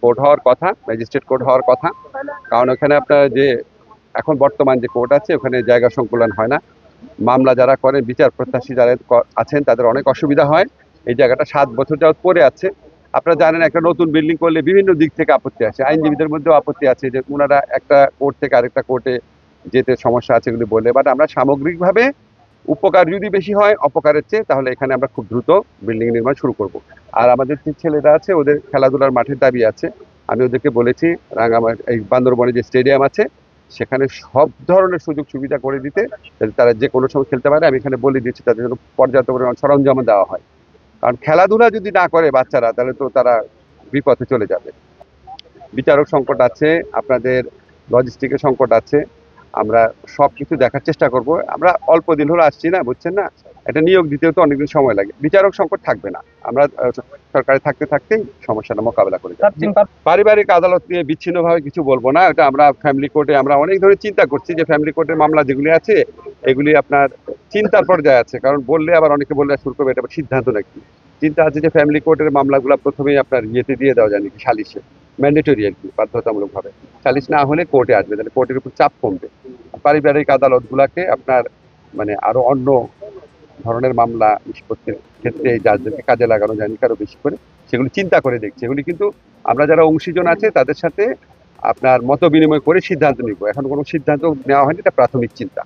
Court হওয়ার কথা, magistrate court হওয়ার কথা। কারণ ওখানে আপনার যে এখন বর্তমান যে কোর্ট আছে ওখানে জায়গা সংকুলন হয় না। মামলা যারা করেন, বিচার প্রত্যাশী যারা আছেন তাদের অনেক অসুবিধা হয়। এই জায়গাটা 7 বছর যাবত পড়ে আছে। আপনারা জানেন একটা নতুন বিল্ডিং করলে বিভিন্ন দিক থেকে আপত্তি আসে, আইনজীবীদের মধ্যেও আপত্তি আছে যে ওনারা একটা কোর্ট থেকে আরেকটা কোর্টে যেতে সমস্যা আছে এগুলি বলে। বাট আমরা সামগ্রিকভাবে উপকার যদি বেশি হয় অপকারের চেয়ে, তাহলে এখানে আমরা খুব দ্রুত বিল্ডিং নির্মাণ শুরু করব। আর আমাদের যে ছেলেরা আছে ওদের খেলাধুলার মাঠের দাবি আছে। আমি ওদেরকে বলেছি এই বান্দরবনে যে স্টেডিয়াম আছে সেখানে সব ধরনের সুযোগ সুবিধা করে দিতে, যাতে তারা যে কোনো সময় খেলতে পারে। আমি এখানে বলে দিচ্ছি তাদের জন্য পর্যাপ্ত পরিমাণ সরঞ্জাম দেওয়া হয়। কারণ খেলাধুলা যদি না করে বাচ্চারা তাহলে তো তারা বিপথে চলে যাবে। বিচারক সংকট আছে, আপনাদের লজিস্টিকের সংকট আছে। আমরা সবকিছু দেখার চেষ্টা করব। আমরা অল্প দিন হলো আসছি না, বুঝছেন না, এটা নিয়োগ দিতেও তো অনেকদিন সময় লাগে। বিচারক সংকট থাকবে না, আমরা সরকারে থাকতে থাকতেই সমস্যাটা মোকাবেলা করে যাব। পারিবারিক আদালত নিয়ে বিচ্ছিন্নভাবে কিছু বলবো না, এটা আমরা ফ্যামিলি কোর্টে আমরা অনেক ধরনের চিন্তা করছি যে ফ্যামিলি কোর্টের মামলা যেগুলি আছে এগুলি আপনার চিন্তার পর্যায়ে আছে। কারণ বললে আবার অনেকে বললে শুরু করবে এটা সিদ্ধান্ত নাকি। চিন্তা আছে যে ফ্যামিলি কোর্টের মামলাগুলো প্রথমেই আপনার ইয়েতে দিয়ে দেওয়া যায় নাকি, সালিশে, ম্যান্ডেটরি আর কি, বাধ্যতামূলক ভাবে। সালিশ না হলে কোর্টে আসবে, তাহলে কোর্টের উপর চাপ কমবে। পারিবারিক আদালত গুলাকে আপনার মানে আরো অন্য ধরনের মামলা নিষ্পত্তির ক্ষেত্রে এই জাজদেরকে কাজে লাগানো যায় আরো বেশি করে, সেগুলি চিন্তা করে দেখছি। এগুলি কিন্তু আমরা যারা অংশীজন আছে তাদের সাথে আপনার মত বিনিময় করে সিদ্ধান্ত নিব। এখন কোনো সিদ্ধান্ত নেওয়া হয়নি, এটা প্রাথমিক চিন্তা।